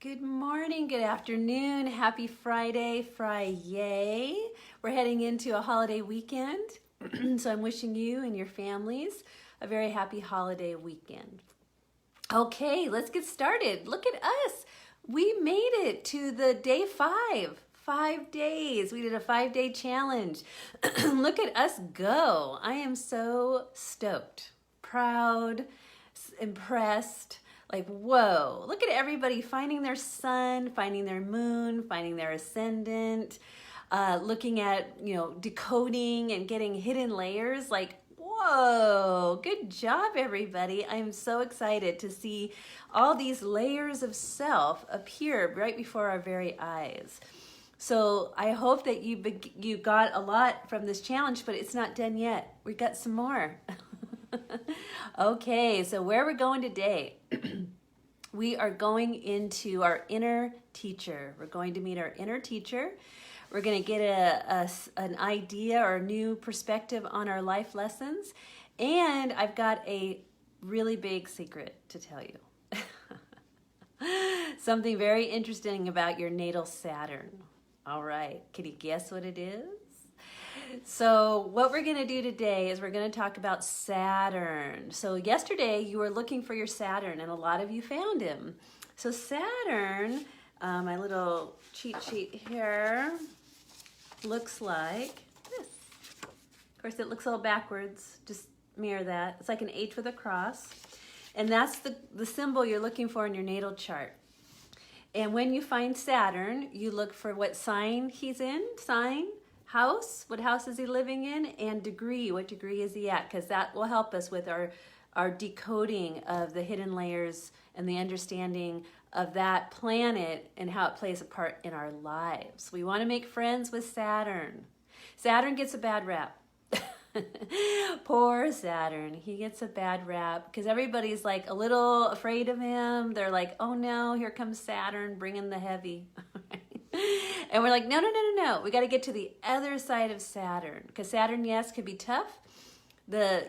Good morning, good afternoon, happy Friday, Friday. We're heading into a holiday weekend, so I'm wishing you and your families a very happy holiday weekend. Okay, let's get started. Look at us. We made it to the day 5. 5 days. We did a 5-day challenge. Look at us go. I am so stoked, proud, impressed. Like, whoa, look at everybody finding their sun, finding their moon, finding their ascendant, looking at, decoding and getting hidden layers. Like, whoa, good job, everybody. I'm so excited to see all these layers of self appear right before our very eyes. So I hope that you got a lot from this challenge, but it's not done yet. We got some more. Okay, so where we're going today, we are going into our inner teacher. We're going to meet our inner teacher. We're going to get an idea or a new perspective on our life lessons. And I've got a really big secret to tell you. Something very interesting about your natal Saturn. All right, can you guess what it is? So what we're going to do today is we're going to talk about Saturn. So yesterday you were looking for your Saturn and a lot of you found him. So Saturn, my little cheat sheet here, looks like this. Of course it looks all backwards, just mirror that. It's like an H with a cross. And that's the symbol you're looking for in your natal chart. And when you find Saturn, you look for what sign he's in, sign, house, what house is he living in, and degree, what degree is he at, because that will help us with our decoding of the hidden layers and the understanding of that planet and how it plays a part in our lives. We want to make friends with Saturn. Saturn gets a bad rap. Poor Saturn, he gets a bad rap because everybody's like a little afraid of him. They're like, oh no, here comes Saturn bringing the heavy. And we're like, no. We got to get to the other side of Saturn because Saturn, yes, can be tough. The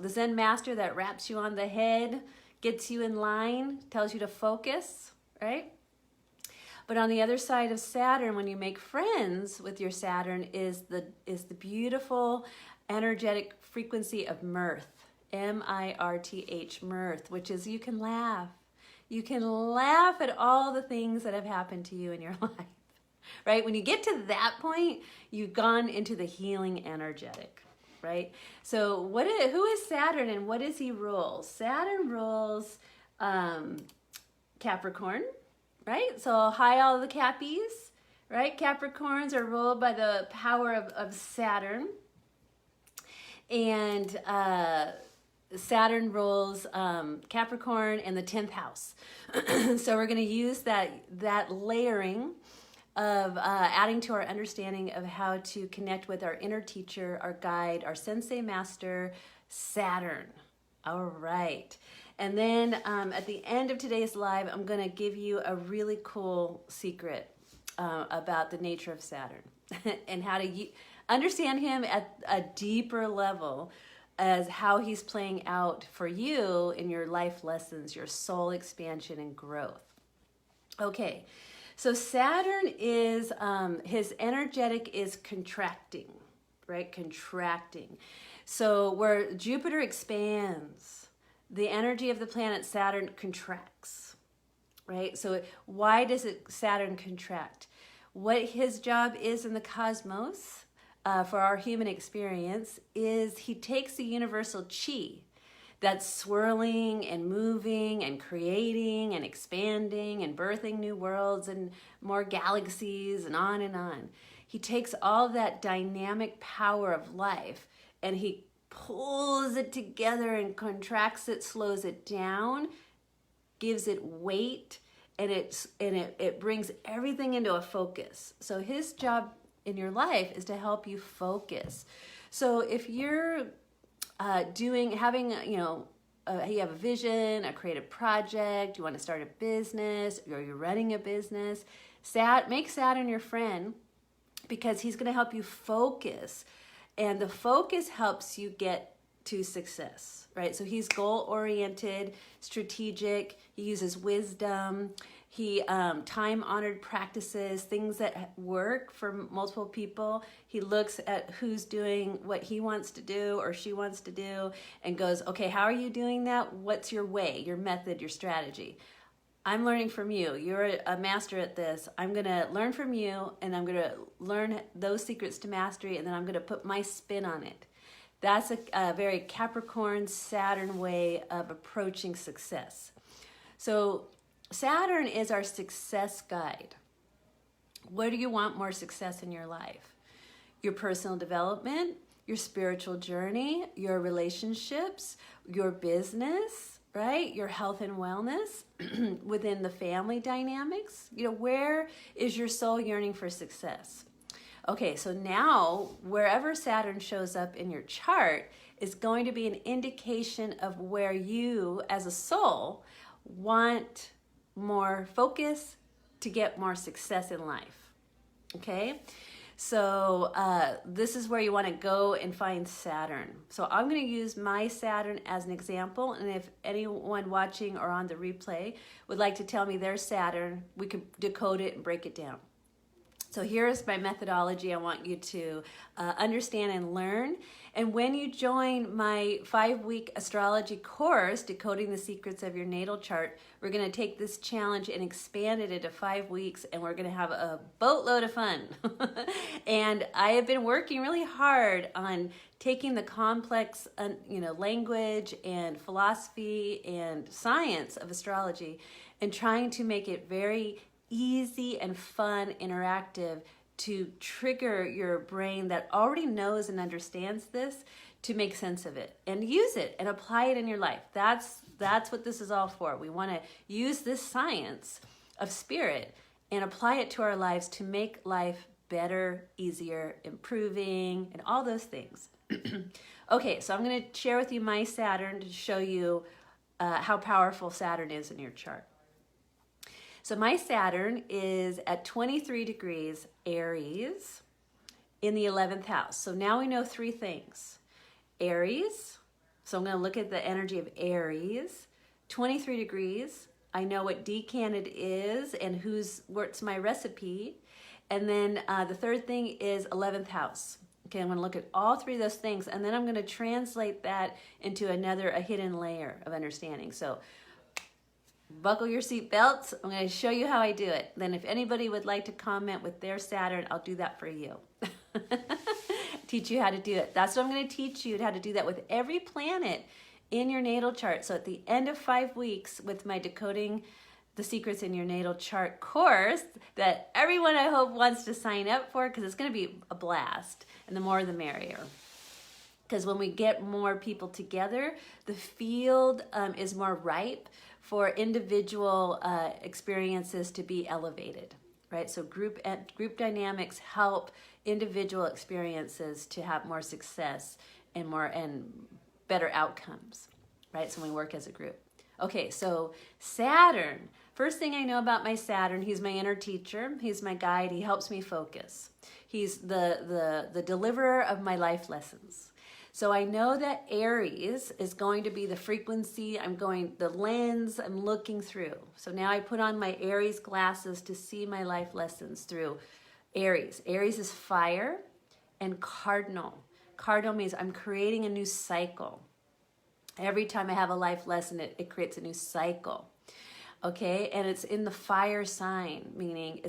Zen master that raps you on the head, gets you in line, tells you to focus, right? But on the other side of Saturn, when you make friends with your Saturn, is the beautiful energetic frequency of mirth, M-I-R-T-H, mirth, which is you can laugh. You can laugh at all the things that have happened to you in your life, right? When you get to that point, you've gone into the healing energetic, right? So who is Saturn and what does he rule? Saturn rules Capricorn, right? So hi all the Cappies, right? Capricorns are ruled by the power of Saturn. And Saturn rules Capricorn and the 10th house. So we're going to use that layering of adding to our understanding of how to connect with our inner teacher, our guide, our sensei master, Saturn. All right. And then at the end of today's live, I'm going to give you a really cool secret about the nature of Saturn and how to understand him at a deeper level as how he's playing out for you in your life lessons, your soul expansion and growth. Okay, so Saturn is, his energetic is contracting, right? Contracting. So where Jupiter expands, the energy of the planet Saturn contracts, right? So why does Saturn contract? What his job is in the cosmos, for our human experience, is he takes the universal chi that's swirling and moving and creating and expanding and birthing new worlds and more galaxies and on and on. He takes all that dynamic power of life and he pulls it together and contracts it, slows it down, gives it weight, and it brings everything into a focus. So his job in your life is to help you focus. So if you're you have a vision, a creative project, you want to start a business, or you're running a business, make Saturn your friend because he's going to help you focus. And the focus helps you get to success, right? So he's goal-oriented, strategic, he uses wisdom, he time-honored practices, things that work for multiple people. He looks at who's doing what he wants to do or she wants to do and goes, okay, how are you doing that? What's your way, your method, your strategy? I'm learning from you. You're a master at this. I'm going to learn from you, and I'm going to learn those secrets to mastery, and then I'm going to put my spin on it. That's a very Capricorn, Saturn way of approaching success. So Saturn is our success guide. Where do you want more success in your life? Your personal development, your spiritual journey, your relationships, your business, right? Your health and wellness within the family dynamics. You know, where is your soul yearning for success? Okay, so now wherever Saturn shows up in your chart is going to be an indication of where you as a soul want more focus to get more success in life. Okay, so this is where you want to go and find Saturn. So I'm going to use my Saturn as an example, and if anyone watching or on the replay would like to tell me their Saturn, we could decode it and break it down. So here's my methodology I want you to understand and learn. And when you join my 5-week astrology course, Decoding the Secrets of Your Natal Chart, we're going to take this challenge and expand it into 5 weeks, and we're going to have a boatload of fun. And I have been working really hard on taking the complex language and philosophy and science of astrology and trying to make it very easy and fun, interactive, to trigger your brain that already knows and understands this to make sense of it and use it and apply it in your life. That's what this is all for. We want to use this science of spirit and apply it to our lives to make life better, easier, improving, and all those things. Okay, so I'm going to share with you my Saturn to show you how powerful Saturn is in your chart. So my Saturn is at 23 degrees Aries in the 11th house. So now we know 3 things. Aries, so I'm going to look at the energy of Aries. 23 degrees, I know what decanded is and what's my recipe. And then the third thing is 11th house. Okay, I'm going to look at all 3 of those things, and then I'm going to translate that into a hidden layer of understanding. So buckle your seat belts. I'm going to show you how I do it. Then if anybody would like to comment with their Saturn, I'll do that for you. Teach you how to do it. That's what I'm going to teach you, how to do that with every planet in your natal chart. So at the end of 5 weeks with my Decoding the Secrets in Your Natal Chart course that everyone I hope wants to sign up for, because it's going to be a blast, and the more the merrier. Because when we get more people together, the field is more ripe for individual experiences to be elevated, right? So group dynamics help individual experiences to have more success and better outcomes, right? So when we work as a group. Okay, so Saturn. First thing I know about my Saturn, he's my inner teacher. He's my guide. He helps me focus. He's the deliverer of my life lessons. So I know that Aries is going to be the frequency, the lens I'm looking through. So now I put on my Aries glasses to see my life lessons through Aries. Aries is fire and cardinal. Cardinal means I'm creating a new cycle. Every time I have a life lesson, it creates a new cycle. Okay, and it's in the fire sign, meaning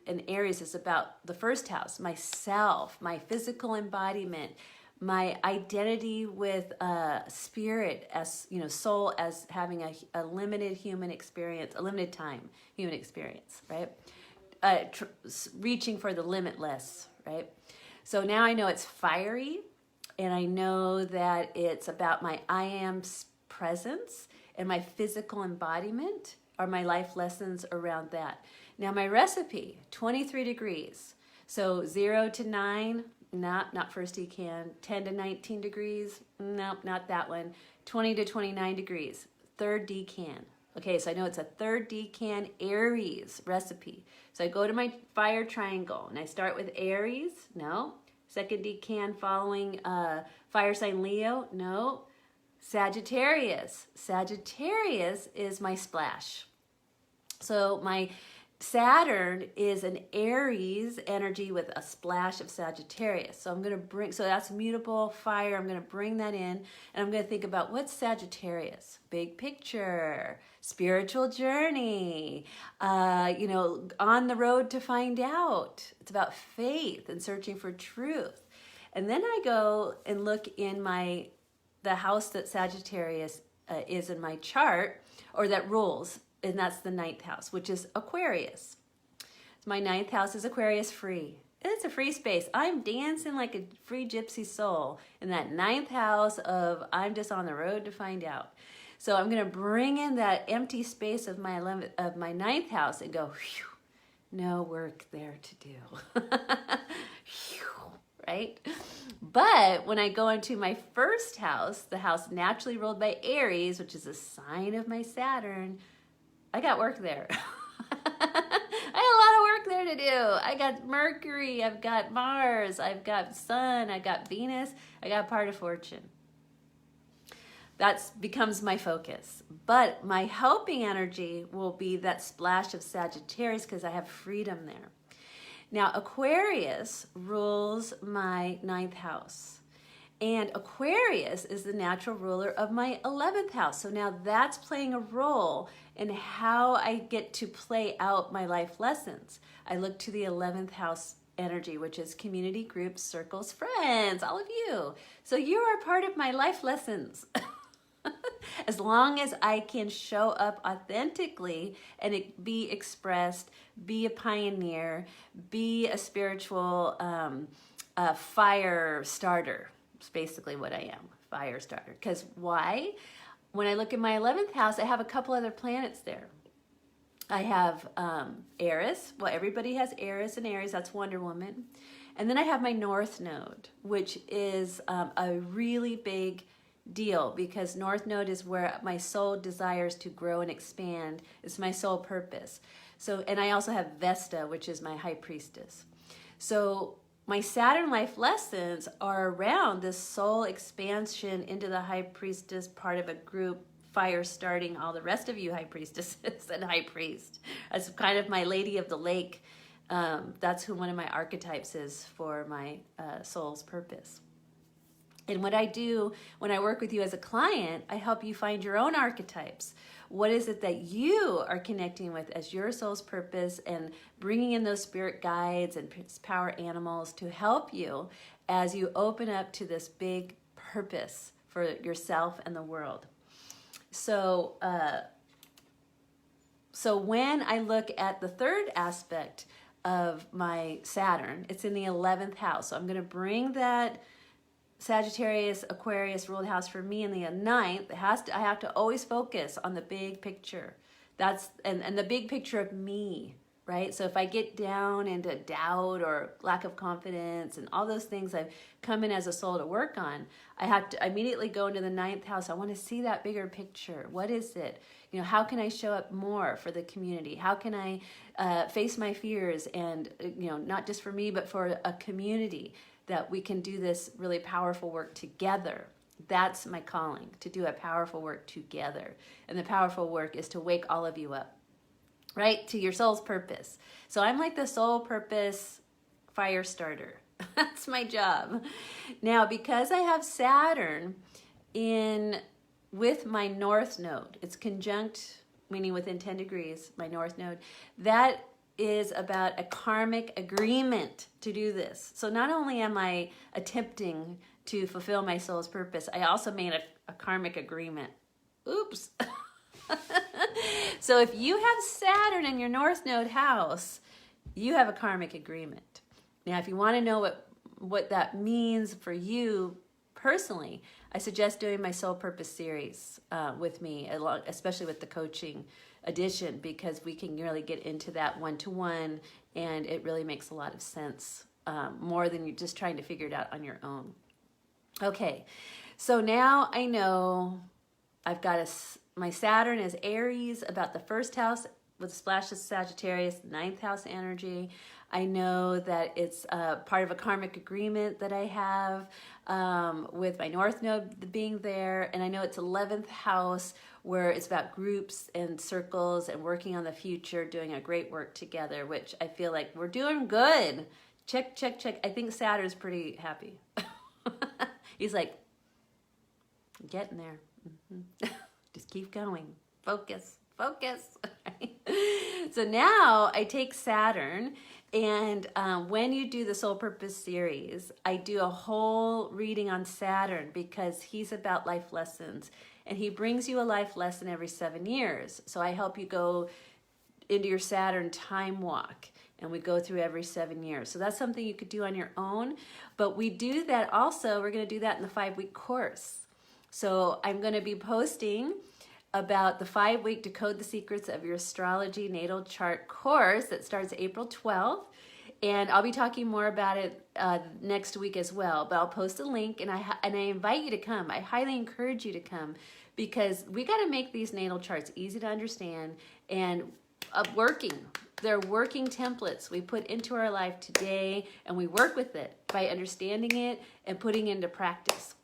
in Aries, it's about the first house, myself, my physical embodiment, my identity with spirit as, soul as having a limited human experience, a limited time human experience, right? Reaching for the limitless, right? So now I know it's fiery, and I know that it's about my I am presence and my physical embodiment are my life lessons around that. Now my recipe, 23 degrees. So 0 to 9, not first decan. 10 to 19 degrees, nope, not that one. 20 to 29 degrees, third decan. Okay, so I know it's a third decan Aries recipe. So I go to my fire triangle and I start with Aries, no. Second decan following fire sign Leo, no. Sagittarius. Sagittarius is my splash. So my Saturn is an Aries energy with a splash of Sagittarius. So I'm going to bring, so that's mutable fire. I'm going to bring that in, and I'm going to think about what's Sagittarius? Big picture, spiritual journey, on the road to find out. It's about faith and searching for truth. And then I go and look in the house that Sagittarius is in my chart, or that rules. And that's the 9th house, which is Aquarius. My 9th house is Aquarius free. It's a free space. I'm dancing like a free gypsy soul in that 9th house of I'm just on the road to find out. So I'm going to bring in that empty space of my 9th house and go, whew, no work there to do. Right? But when I go into my first house, the house naturally ruled by Aries, which is a sign of my Saturn, I got work there. I had a lot of work there to do. I got Mercury, I've got Mars, I've got Sun, I got Venus, I got part of fortune. That becomes my focus. But my helping energy will be that splash of Sagittarius because I have freedom there. Now, Aquarius rules my 9th house. And Aquarius is the natural ruler of my 11th house. So now that's playing a role in how I get to play out my life lessons. I look to the 11th house energy, which is community, groups, circles, friends, all of you. So you are part of my life lessons. As long as I can show up authentically and be expressed, be a pioneer, be a spiritual fire starter. It's basically what I am, fire starter. Because why? When I look at my 11th house, I have a couple other planets there. I have Eris. Well, everybody has Eris and Aries. That's Wonder Woman. And then I have my North Node, which is a really big deal because North Node is where my soul desires to grow and expand. It's my soul purpose. So, and I also have Vesta, which is my High Priestess. So my Saturn life lessons are around this soul expansion into the High Priestess, part of a group, fire starting all the rest of you High Priestesses and High Priest. That's kind of my Lady of the Lake. That's who one of my archetypes is for my soul's purpose. And what I do when I work with you as a client, I help you find your own archetypes. What is it that you are connecting with as your soul's purpose, and bringing in those spirit guides and power animals to help you as you open up to this big purpose for yourself and the world. So, when I look at the third aspect of my Saturn, it's in the 11th house. So I'm going to bring that Sagittarius, Aquarius ruled house for me in the 9th. I have to always focus on the big picture. That's and the big picture of me, right? So if I get down into doubt or lack of confidence and all those things I've come in as a soul to work on, I have to immediately go into the 9th house. I want to see that bigger picture. What is it? How can I show up more for the community? How can I face my fears and, not just for me, but for a community, that we can do this really powerful work together. That's my calling, to do a powerful work together. And the powerful work is to wake all of you up, right? To your soul's purpose. So I'm like the soul purpose fire starter. That's my job. Now, because I have Saturn with my North Node, it's conjunct, meaning within 10 degrees, my North Node, that is about a karmic agreement to do this. So not only am I attempting to fulfill my soul's purpose, I also made a karmic agreement. Oops. So if you have Saturn in your North Node house, you have a karmic agreement. Now, if you want to know what that means for you personally, I suggest doing my Soul Purpose series with me, especially with the coaching edition, because we can really get into that one-to-one, and it really makes a lot of sense, more than you're just trying to figure it out on your own. Okay, so now I know I've got my Saturn is Aries, about the first house, with a splash of Sagittarius, ninth house energy. I know that it's part of a karmic agreement that I have with my North Node being there. And I know it's 11th house, where it's about groups and circles and working on the future, doing a great work together, which I feel like we're doing good. Check, check, check. I think Saturn's pretty happy. He's like, getting there. Just keep going. Focus, focus. So now I take Saturn, and when you do the Soul Purpose series, I do a whole reading on Saturn, because he's about life lessons, and he brings you a life lesson every 7 years. So I help you go into your Saturn time walk, and we go through every 7 years. So that's something you could do on your own, but we do that also. We're going to do that in the 5-week course. So I'm going to be posting about the 5-week Decode the Secrets of Your Astrology Natal Chart course that starts April 12th. And I'll be talking more about it next week as well. But I'll post a link, and I invite you to come. I highly encourage you to come, because we got to make these natal charts easy to understand and working. They're working templates we put into our life today, and we work with it by understanding it and putting it into practice.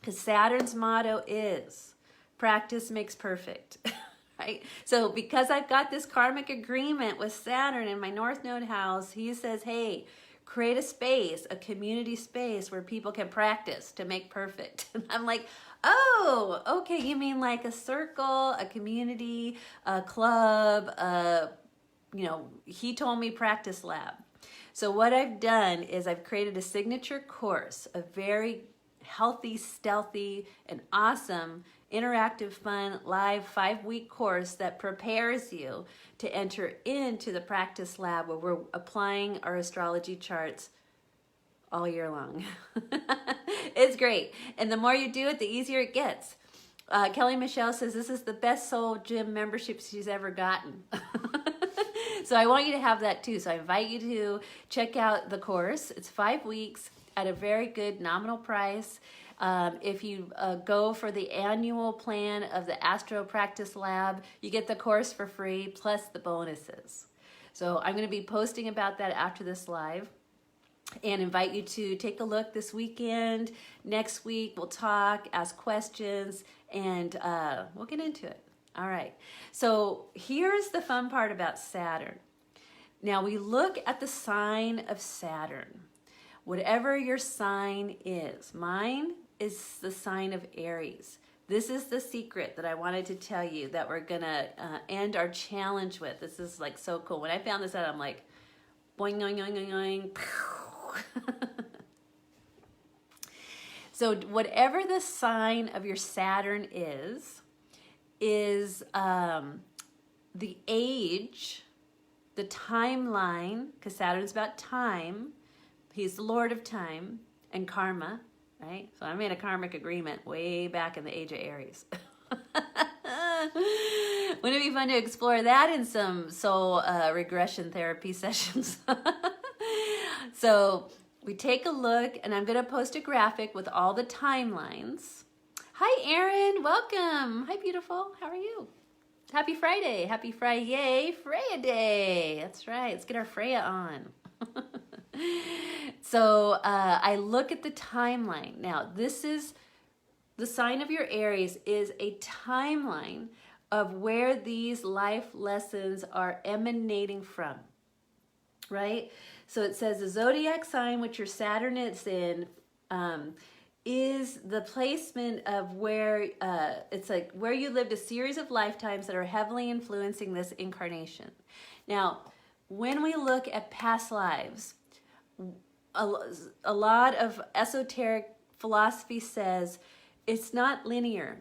Because Saturn's motto is, practice makes perfect, right? So because I've got this karmic agreement with Saturn in my North Node house, he says, hey, create a space, a community space where people can practice to make perfect. And I'm like, oh, okay, you mean like a circle, a community, a club, he told me practice lab. So what I've done is I've created a signature course, a very healthy, stealthy, and awesome, interactive, fun, live 5-week course that prepares you to enter into the practice lab, where we're applying our astrology charts all year long. It's great. And the more you do it, the easier it gets. Kelly Michelle says this is the best Soul Gym membership she's ever gotten. So I want you to have that too. So I invite you to check out the course. It's 5 weeks at a very good nominal price. If you go for the annual plan of the Astro Practice Lab, you get the course for free plus the bonuses. So I'm going to be posting about that after this live, and invite you to take a look this weekend. Next week we'll talk, ask questions, and we'll get into it. All right. So here's the fun part about Saturn. Now we look at the sign of Saturn. Whatever your sign is, mine is the sign of Aries. This is the secret that I wanted to tell you that we're gonna end our challenge with. This is like so cool. When I found this out, I'm like, boing, boing, boing, boing, boing. So whatever the sign of your Saturn is the age, the timeline, because Saturn's about time. He's the Lord of time and karma, right? So I made a karmic agreement way back in the age of Aries. Wouldn't it be fun to explore that in some soul regression therapy sessions? So we take a look, and I'm going to post a graphic with all the timelines. Hi, Erin. Welcome. Hi, beautiful. How are you? Happy Friday. Happy Friday. Freya Day. That's right. Let's get our Freya on. So I look at the timeline. Now, this is the sign of your Aries is a timeline of where these life lessons are emanating from, right? So it says the zodiac sign, which your Saturn is in, is the placement of where it's like where you lived a series of lifetimes that are heavily influencing this incarnation. Now, when we look at past lives, a lot of esoteric philosophy says it's not linear.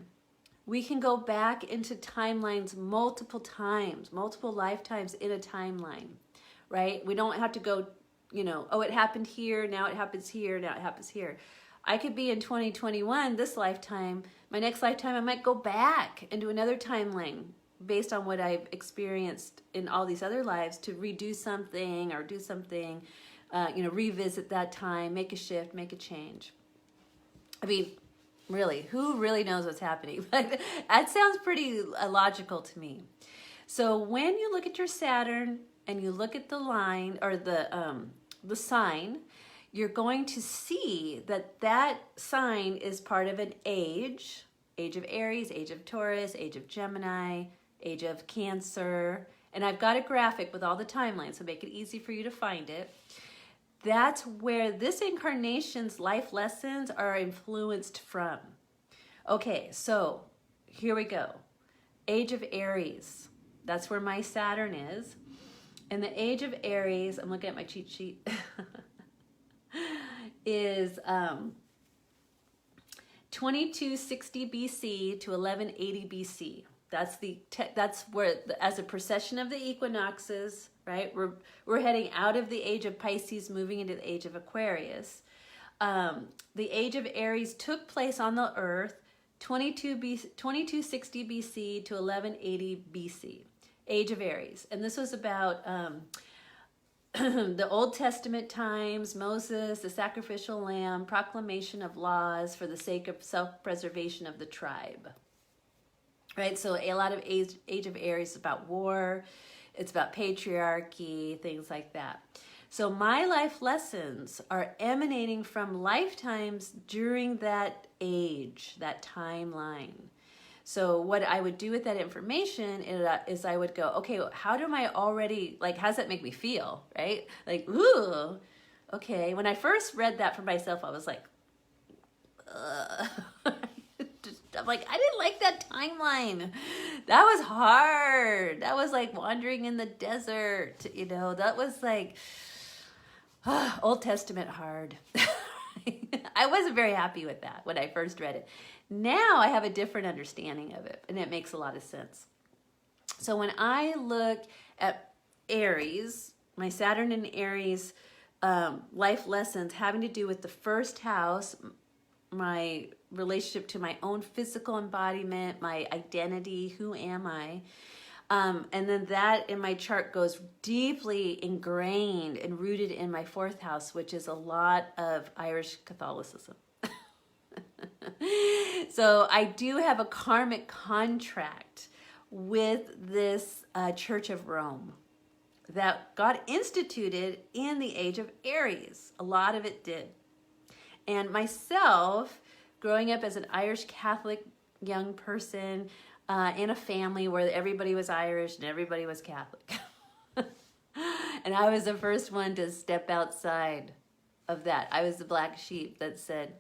We can go back into timelines multiple times, multiple lifetimes in a timeline, right? We don't have to go, oh, it happened here, now it happens here, now it happens here. I could be in 2021, this lifetime. My next lifetime, I might go back into another timeline based on what I've experienced in all these other lives to redo something or do something, revisit that time, make a shift, make a change. I mean, really, who really knows what's happening? But that sounds pretty logical to me. So when you look at your Saturn and you look at the line or the sign, you're going to see that that sign is part of an age of Aries, age of Taurus, age of Gemini, age of Cancer. And I've got a graphic with all the timelines, so make it easy for you to find it. That's where this incarnation's life lessons are influenced from. Okay, so here we go. Age of Aries. That's where my Saturn is. And the age of Aries, I'm looking at my cheat sheet, is 2260 BC to 1180 BC. That's where, as a precession of the equinoxes, right? We're heading out of the age of Pisces, moving into the age of Aquarius. The age of Aries took place on the Earth 2260 BC to 1180 BC. Age of Aries, and this was about the Old Testament times, Moses, the sacrificial lamb, proclamation of laws for the sake of self-preservation of the tribe. Right, so a lot of age of Aries is about war, it's about patriarchy, things like that. So my life lessons are emanating from lifetimes during that age, that timeline. So what I would do with that information is I would go, okay, how do I already, like, how does that make me feel, right? Like, ooh, okay. When I first read that for myself, I was like, I'm like, I didn't like that timeline. That was hard. That was like wandering in the desert, you know, that was like Old Testament hard. I wasn't very happy with that when I first read it. Now I have a different understanding of it, and it makes a lot of sense. So when I look at Aries, my Saturn in Aries life lessons having to do with the first house, my relationship to my own physical embodiment, my identity, who am I? And then that in my chart goes deeply ingrained and rooted in my fourth house, which is a lot of Irish Catholicism. So I do have a karmic contract with this Church of Rome that got instituted in the age of Aries. A lot of it did. And myself, growing up as an Irish Catholic young person in a family where everybody was Irish and everybody was Catholic. And I was the first one to step outside of that. I was the black sheep that said,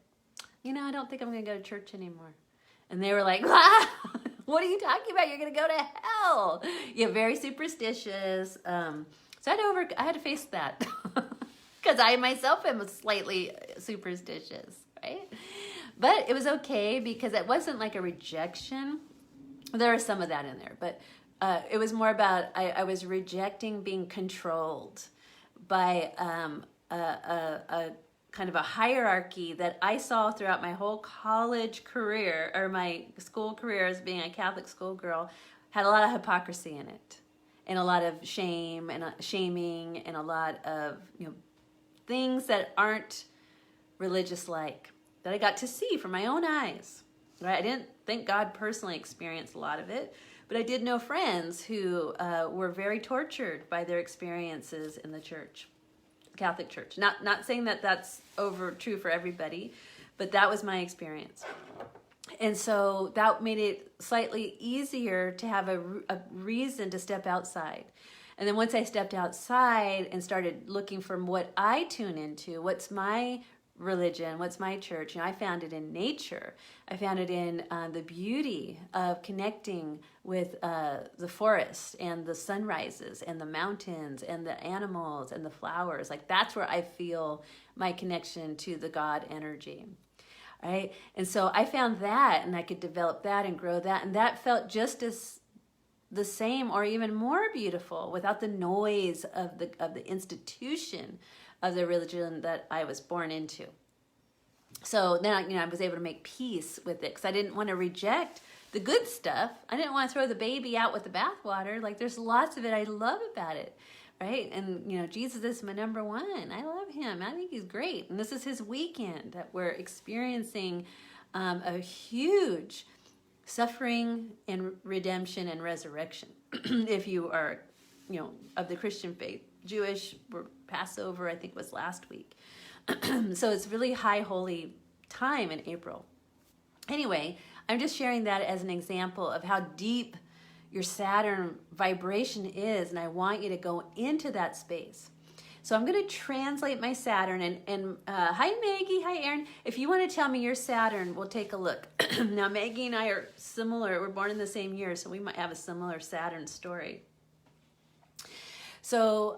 you know, I don't think I'm going to go to church anymore. And they were like, ah, what are you talking about? You're going to go to hell. Yeah, very superstitious. So I had to face that because I myself am slightly superstitious, right? But it was okay because it wasn't like a rejection. There was some of that in there, but it was more about I was rejecting being controlled by a kind of a hierarchy that I saw throughout my whole college career or my school career as being a Catholic schoolgirl. Had a lot of hypocrisy in it, and a lot of shame and shaming, and a lot of, you know, things that aren't religious-like that I got to see from my own eyes. Right? I didn't think God personally experienced a lot of it, but I did know friends who were very tortured by their experiences in the church. Catholic Church. Not saying that that's true for everybody, but that was my experience. And so that made it slightly easier to have a reason to step outside. And then once I stepped outside and started looking for what I tune into, what's my religion, what's my church, I found it in nature. I found it in the beauty of connecting with the forest and the sunrises and the mountains and the animals and the flowers. Like, that's where I feel my connection to the God energy, right? And so I found that, and I could develop that and grow that, and that felt just as the same or even more beautiful without the noise of the institution of the religion that I was born into. So then, I was able to make peace with it because I didn't want to reject the good stuff. I didn't want to throw the baby out with the bathwater. Like, there's lots of it I love about it, right? And, Jesus is my number one. I love him. I think he's great. And this is his weekend that we're experiencing a huge suffering and redemption and resurrection. if you are, of the Christian faith. Jewish, Passover, I think, was last week. So it's really high holy time in April. Anyway, I'm just sharing that as an example of how deep your Saturn vibration is, and I want you to go into that space. So I'm going to translate my Saturn, and hi Maggie, hi Aaron. If you want to tell me your Saturn, we'll take a look. Now Maggie and I are similar. We're born in the same year, so we might have a similar Saturn story. So,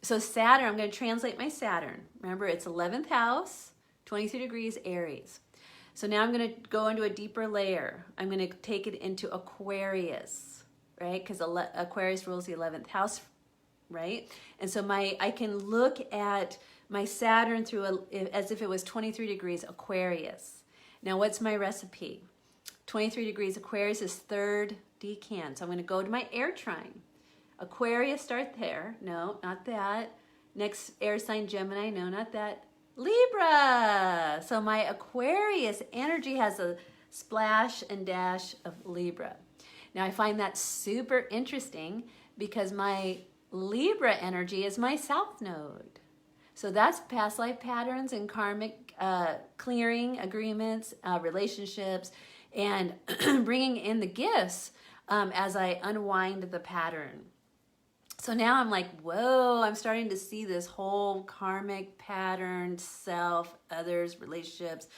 so Saturn, I'm going to translate my Saturn. Remember, it's 11th house, 23 degrees Aries. So now I'm going to go into a deeper layer. I'm going to take it into Aquarius, right? Because Aquarius rules the 11th house, right? And so I can look at my Saturn through as if it was 23 degrees Aquarius. Now, what's my recipe? 23 degrees Aquarius is third decan. So I'm going to go to my air trine. Aquarius, start there. No, not that. Next air sign, Gemini. No, not that. Libra. So my Aquarius energy has a splash and dash of Libra. Now I find that super interesting because my Libra energy is my South Node. So that's past life patterns and karmic clearing agreements, relationships, and bringing in the gifts as I unwind the pattern. So now I'm like, whoa, I'm starting to see this whole karmic pattern, self, others, relationships,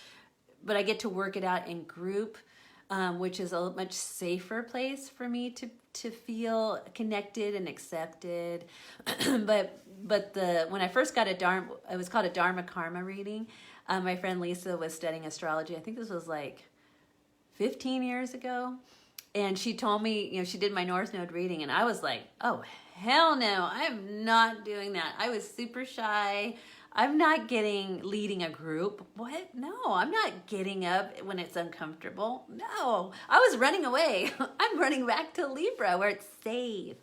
but I get to work it out in group, which is a much safer place for me to feel connected and accepted. but when I first got it was called a Dharma Karma reading. My friend Lisa was studying astrology. I think this was like 15 years ago. And she told me, she did my North Node reading, and I was like, oh, hell no, I'm not doing that. I was super shy. I'm not leading a group. What? No, I'm not getting up when it's uncomfortable. No, I was running away. I'm running back to Libra where it's safe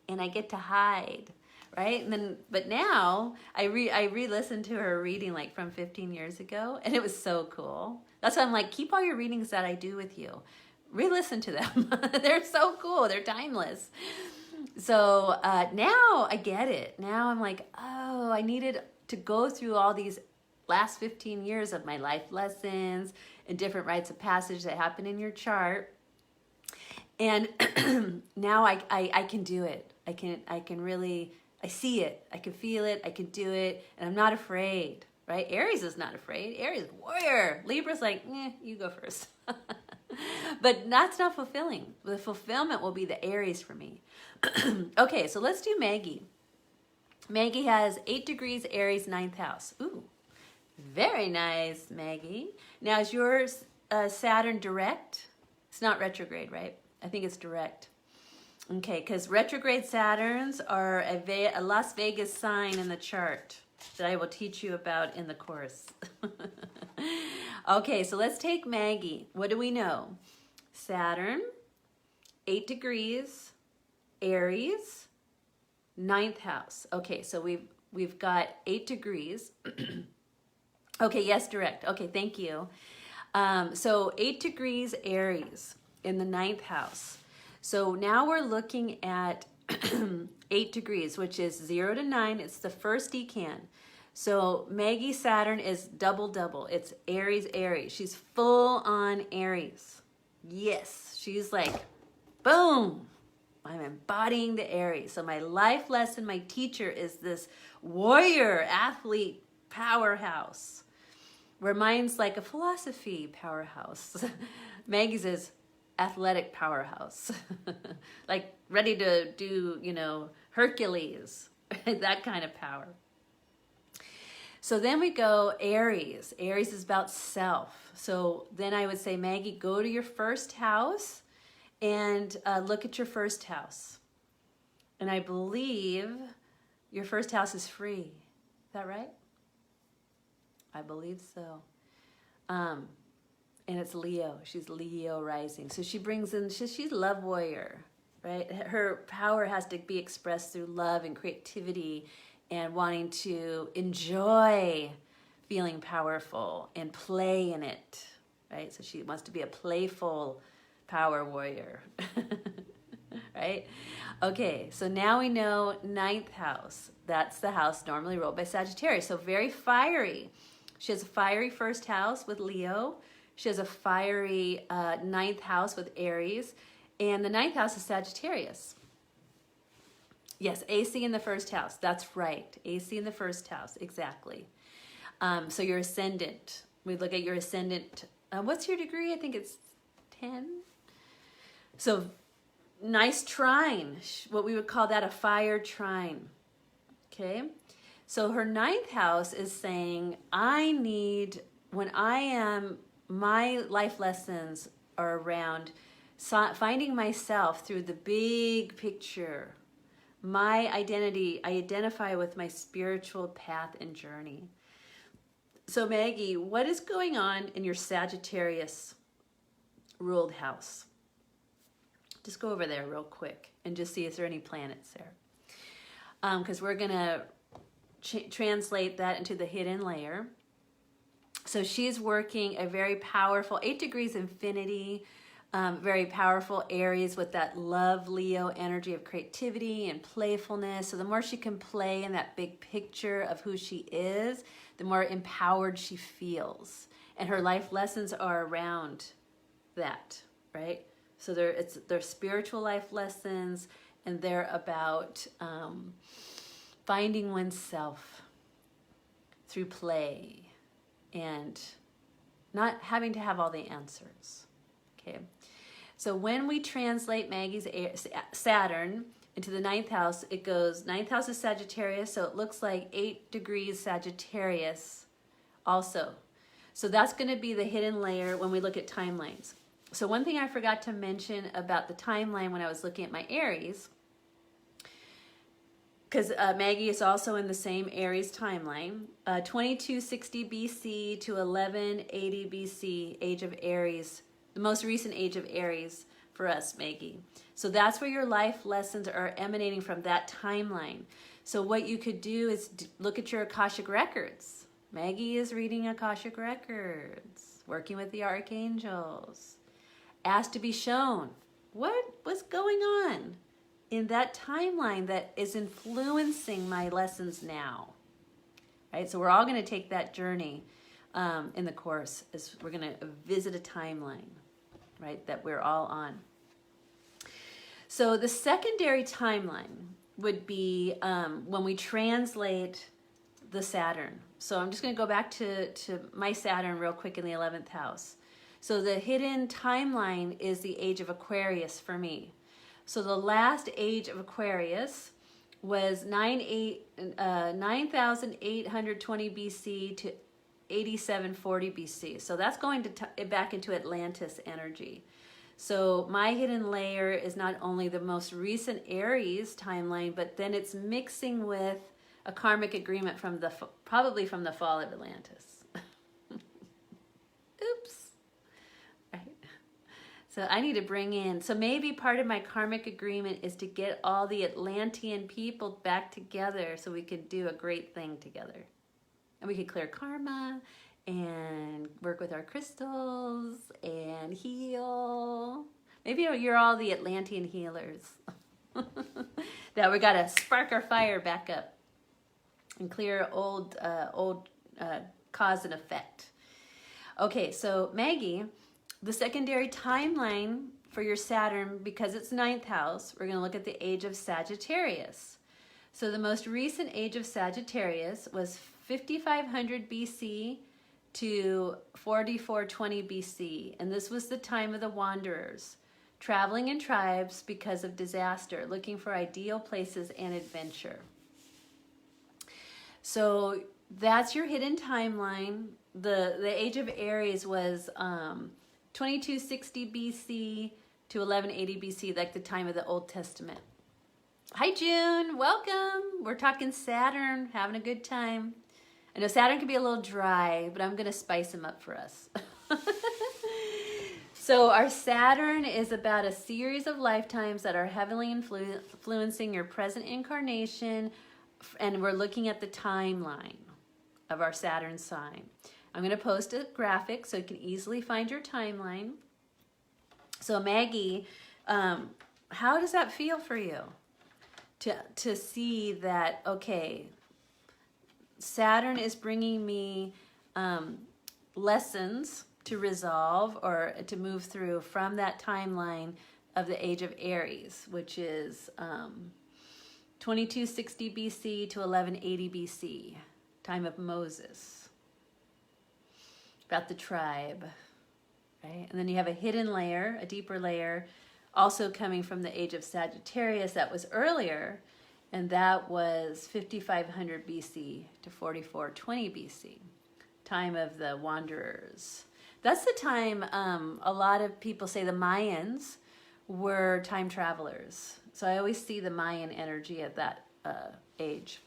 and I get to hide, right? But now I re-listened to her reading like from 15 years ago, and it was so cool. That's why I'm like, keep all your readings that I do with you. Re-listen to them. They're so cool. They're timeless. So now I get it. Now I'm like, oh, I needed to go through all these last 15 years of my life lessons and different rites of passage that happen in your chart. And now I can do it. I can really, I see it. I can feel it. I can do it. And I'm not afraid, right? Aries is not afraid. Aries, warrior. Libra's like, you go first. But that's not fulfilling. The fulfillment will be the Aries for me. Okay, so let's do Maggie. Maggie has 8 degrees Aries, 9th house. Ooh, very nice, Maggie. Now, is yours Saturn direct? It's not retrograde, right? I think it's direct. Okay, because retrograde Saturns are a Las Vegas sign in the chart that I will teach you about in the course. Okay, so let's take Maggie. What do we know? Saturn, 8 degrees, Aries, 9th house. Okay, so we've got 8 degrees. Okay, yes, direct. Okay, thank you. So 8 degrees Aries in the 9th house. So now we're looking at 8 degrees, which is 0 to 9. It's the first decan. So Maggie Saturn is double. It's Aries, Aries. She's full on Aries. Yes, she's like, boom, I'm embodying the Aries. So my life lesson, my teacher is this warrior, athlete, powerhouse, where mine's like a philosophy powerhouse. Maggie's is athletic powerhouse, like ready to do, Hercules, that kind of power. So then we go Aries. Aries is about self. So then I would say, Maggie, go to your first house and look at your first house. And I believe your first house is free. Is that right? I believe so. And it's Leo. She's Leo rising. So she brings in, she's love warrior, right? Her power has to be expressed through love and creativity and wanting to enjoy feeling powerful and play in it, right? So she wants to be a playful power warrior. right? Okay, so now we know ninth house. That's the house normally ruled by Sagittarius. So very fiery. She has a fiery first house with Leo. She has a fiery ninth house with Aries. And the ninth house is Sagittarius. Yes, AC in the first house. That's right. AC in the first house. Exactly. So your ascendant. We look at your ascendant. What's your degree? I think it's 10. So nice trine. What we would call that a fire trine. Okay. So her ninth house is saying, I need, when I am, my life lessons are around finding myself through the big picture. My identity, I identify with my spiritual path and journey. So Maggie, what is going on in your Sagittarius ruled house? Just go over there real quick and just see if there are any planets there. Because we're going to translate that into the hidden layer. So she's working a very powerful 8 degrees infinity, very powerful Aries with that love Leo energy of creativity and playfulness. So the more she can play in that big picture of who she is, the more empowered she feels. And her life lessons are around that, right? So they're spiritual life lessons, and they're about finding oneself through play and not having to have all the answers. Okay, so when we translate Maggie's Saturn into the ninth house, it goes, ninth house is Sagittarius, so it looks like 8 degrees Sagittarius also. So that's going to be the hidden layer when we look at timelines. So one thing I forgot to mention about the timeline when I was looking at my Aries, because Maggie is also in the same Aries timeline, 2260 BC to 1180 BC, age of Aries, the most recent age of Aries for us, Maggie. So that's where your life lessons are emanating from, that timeline. So what you could do is look at your Akashic records. Maggie is reading Akashic records, working with the archangels. Asked to be shown what's going on in that timeline that is influencing my lessons now, right? So we're all going to take that journey in the course, as we're going to visit a timeline, right, that we're all on. So the secondary timeline would be when we translate the Saturn. So I'm just going to go back to my Saturn real quick in the 11th house. So the hidden timeline is the age of Aquarius for me. So the last age of Aquarius was 9,820 BC to 8740 BC. So that's going to back into Atlantis energy. So my hidden layer is not only the most recent Aries timeline, but then it's mixing with a karmic agreement from probably from the fall of Atlantis. Oops. So I need to bring in, so maybe part of my karmic agreement is to get all the Atlantean people back together so we could do a great thing together. And we could clear karma and work with our crystals and heal. Maybe you're all the Atlantean healers. That we gotta spark our fire back up and clear old cause and effect. Okay, so Maggie, the secondary timeline for your Saturn, because it's ninth house, we're going to look at the age of Sagittarius. So the most recent age of Sagittarius was 5500 BC to 4420 BC. And this was the time of the wanderers, traveling in tribes because of disaster, looking for ideal places and adventure. So that's your hidden timeline. The age of Aries was 2260 BC to 1180 BC, like the time of the Old Testament. Hi, June. Welcome. We're talking Saturn, having a good time. I know Saturn can be a little dry, but I'm going to spice him up for us. So our Saturn is about a series of lifetimes that are heavily influencing your present incarnation, and we're looking at the timeline of our Saturn sign. I'm going to post a graphic so you can easily find your timeline. So Maggie, how does that feel for you? To see that, okay, Saturn is bringing me lessons to resolve or to move through from that timeline of the age of Aries, which is 2260 BC to 1180 BC, time of Moses, about the tribe, right? And then you have a hidden layer, a deeper layer, also coming from the age of Sagittarius that was earlier, and that was 5500 BC to 4420 BC, time of the wanderers. That's the time a lot of people say the Mayans were time travelers. So I always see the Mayan energy at that age.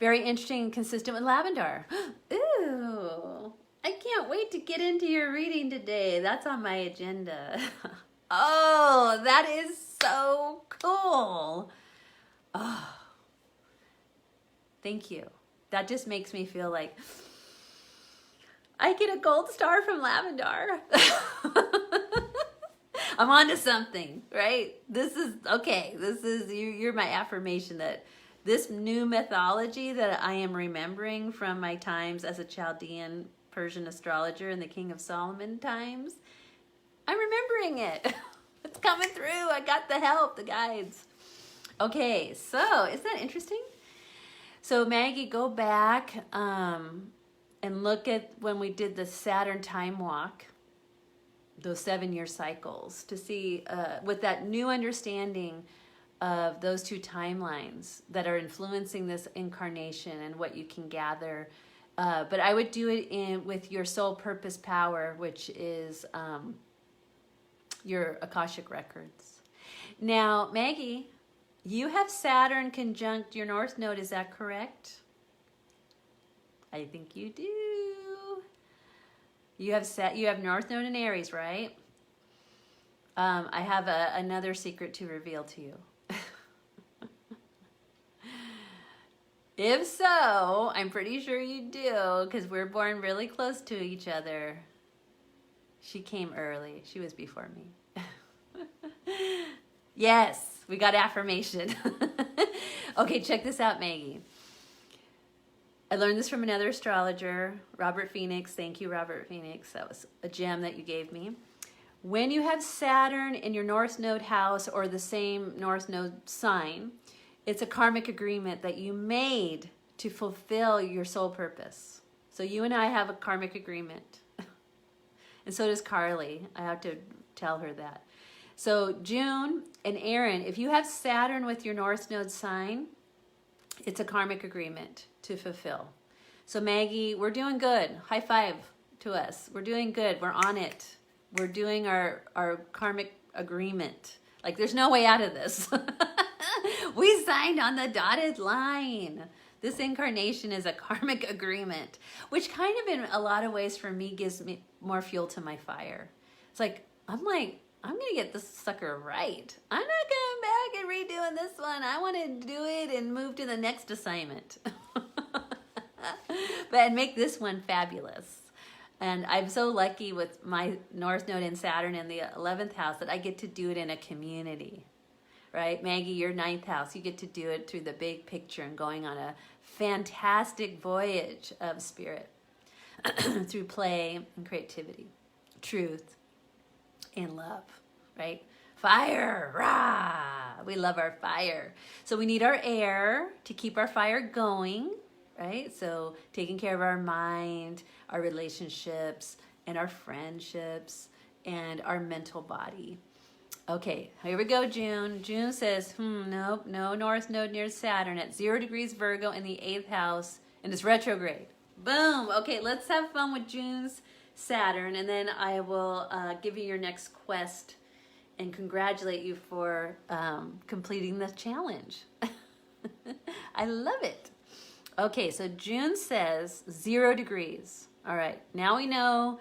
Very interesting and consistent with lavendar. Ooh, I can't wait to get into your reading today. That's on my agenda. Oh, that is so cool. Oh, thank you. That just makes me feel like I get a gold star from lavendar. I'm onto something, right? This is, okay, this is, you're my affirmation that this new mythology that I am remembering from my times as a Chaldean Persian astrologer in the King of Solomon times, I'm remembering it. It's coming through. I got the help, the guides. Okay, so isn't that interesting? So Maggie, go back and look at when we did the Saturn time walk, those 7-year cycles, to see with that new understanding of those two timelines that are influencing this incarnation and what you can gather. But I would do it with your soul purpose power, which is your Akashic records. Now, Maggie, you have Saturn conjunct your North Node, is that correct? I think you do. You have North Node in Aries, right? I have another secret to reveal to you. If so, I'm pretty sure you do, because we're born really close to each other. She came early. She was before me. Yes, we got affirmation. Okay, check this out, Maggie. I learned this from another astrologer, Robert Phoenix. Thank you, Robert Phoenix. That was a gem that you gave me. When you have Saturn in your North Node house or the same North Node sign, it's a karmic agreement that you made to fulfill your soul purpose. So you and I have a karmic agreement. And so does Carly. I have to tell her that. So June and Aaron, if you have Saturn with your North Node sign, it's a karmic agreement to fulfill. So Maggie, we're doing good. High five to us. We're doing good. We're on it. We're doing our karmic agreement. Like, there's no way out of this. We signed on the dotted line. This incarnation is a karmic agreement, which kind of in a lot of ways for me gives me more fuel to my fire. It's like, I'm going to get this sucker right. I'm not going back and redoing this one. I want to do it and move to the next assignment. But make this one fabulous. And I'm so lucky with my North Node and Saturn in the 11th house that I get to do it in a community. Right? Maggie, your 9th house, you get to do it through the big picture and going on a fantastic voyage of spirit through play and creativity, truth and love, right? Fire, rah! We love our fire. So we need our air to keep our fire going, right? So taking care of our mind, our relationships, and our friendships, and our mental body. Okay, here we go, June. June says, nope, no North Node near Saturn at 0 degrees Virgo in the 8th house, and it's retrograde. Boom. Okay, let's have fun with June's Saturn, and then I will give you your next quest and congratulate you for completing the challenge. I love it. Okay, so June says 0 degrees. All right, now we know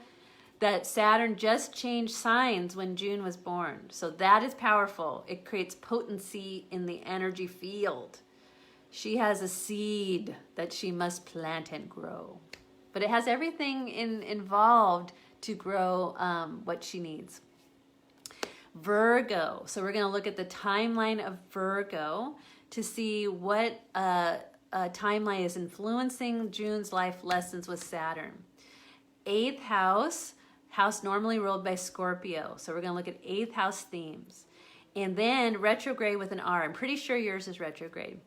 that Saturn just changed signs when June was born. So that is powerful. It creates potency in the energy field. She has a seed that she must plant and grow. But it has everything involved to grow what she needs. Virgo. So we're going to look at the timeline of Virgo to see what timeline is influencing June's life lessons with Saturn. 8th house, house normally ruled by Scorpio. So we're going to look at 8th house themes. And then retrograde with an R. I'm pretty sure yours is retrograde.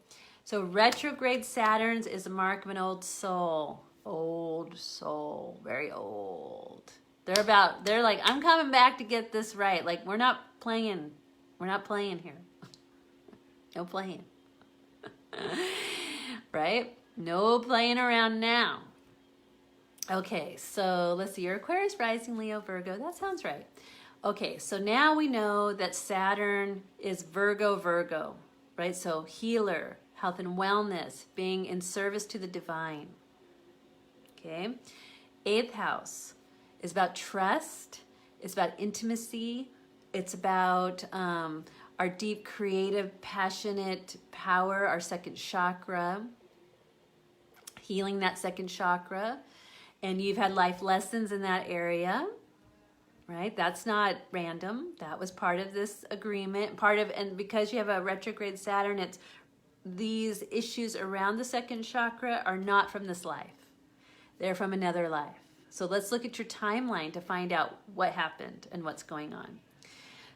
So retrograde Saturns is a mark of an old soul. Old soul. Very old. They're like, I'm coming back to get this right. Like, we're not playing here. No playing. Right? No playing around now. Okay, so let's see. Your Aquarius, rising, Leo, Virgo. That sounds right. Okay, so now we know that Saturn is Virgo, right? So healer, health and wellness, being in service to the divine. Okay, 8th house is about trust. It's about intimacy. It's about our deep, creative, passionate power, our second chakra, healing that second chakra. And you've had life lessons in that area, right? That's not random. That was part of this agreement. And because you have a retrograde Saturn, it's these issues around the second chakra are not from this life. They're from another life. So let's look at your timeline to find out what happened and what's going on.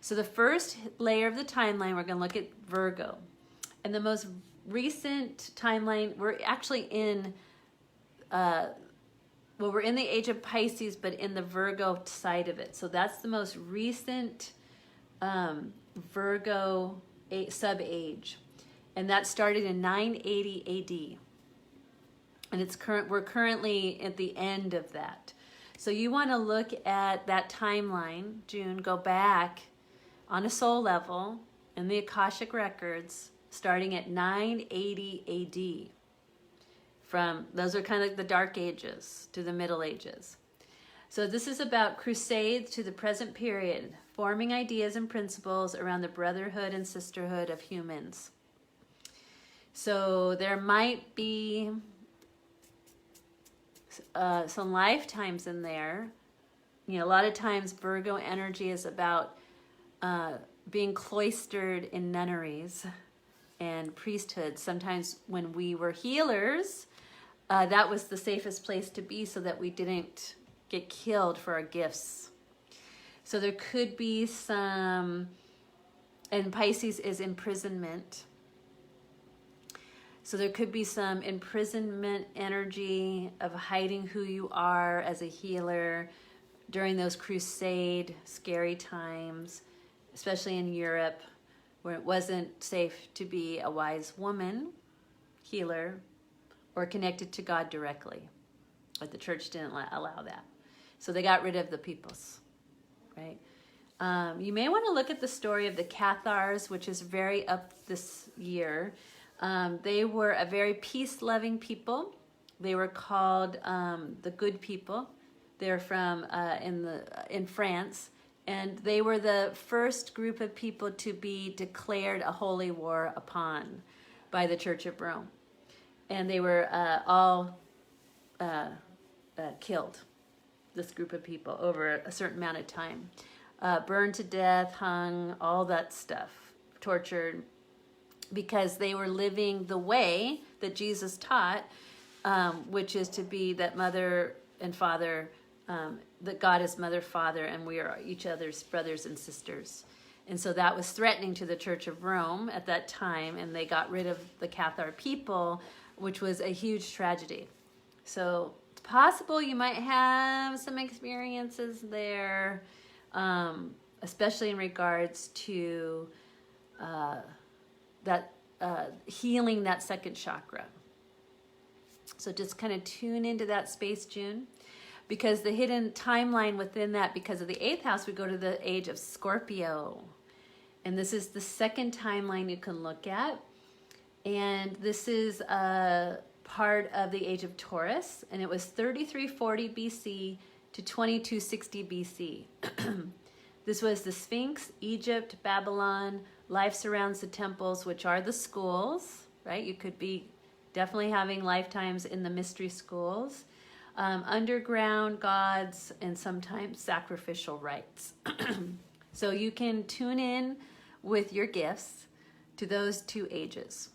So the first layer of the timeline, we're going to look at Virgo. And the most recent timeline, we're actually in, we're in the age of Pisces, but in the Virgo side of it. So that's the most recent Virgo sub-age. And that started in 980 AD. And we're currently at the end of that. So you want to look at that timeline, June, go back on a soul level in the Akashic records, starting at 980 AD. Those are kind of the dark ages to the Middle Ages. So this is about crusades to the present period, forming ideas and principles around the brotherhood and sisterhood of humans. So there might be some lifetimes in there. You know, a lot of times Virgo energy is about being cloistered in nunneries and priesthoods. Sometimes when we were healers, that was the safest place to be so that we didn't get killed for our gifts. So there could be some, and Pisces is imprisonment. So there could be some imprisonment energy of hiding who you are as a healer during those crusade, scary times, especially in Europe, where it wasn't safe to be a wise woman, healer, or connected to God directly. But the church didn't allow that. So they got rid of the peoples, right? You may want to look at the story of the Cathars, which is very up this year. They were a very peace-loving people. They were called the good people. They're from in France, and they were the first group of people to be declared a holy war upon by the Church of Rome, and they were all killed. This group of people over a certain amount of time, burned to death, hung, all that stuff, tortured, because they were living the way that Jesus taught, which is to be that mother and father, that God is mother, father, and we are each other's brothers and sisters. And so that was threatening to the Church of Rome at that time, and they got rid of the Cathar people, which was a huge tragedy. So it's possible you might have some experiences there, especially in regards to that healing that second chakra. So just kind of tune into that space, June, because the hidden timeline within that, because of the 8th house, we go to the age of Scorpio. And this is the second timeline you can look at. And this is a part of the age of Taurus, and it was 3340 BC to 2260 BC. This was the Sphinx, Egypt, Babylon. Life surrounds the temples, which are the schools, right? You could be definitely having lifetimes in the mystery schools. Underground gods, and sometimes sacrificial rites. So you can tune in with your gifts to those 2 ages.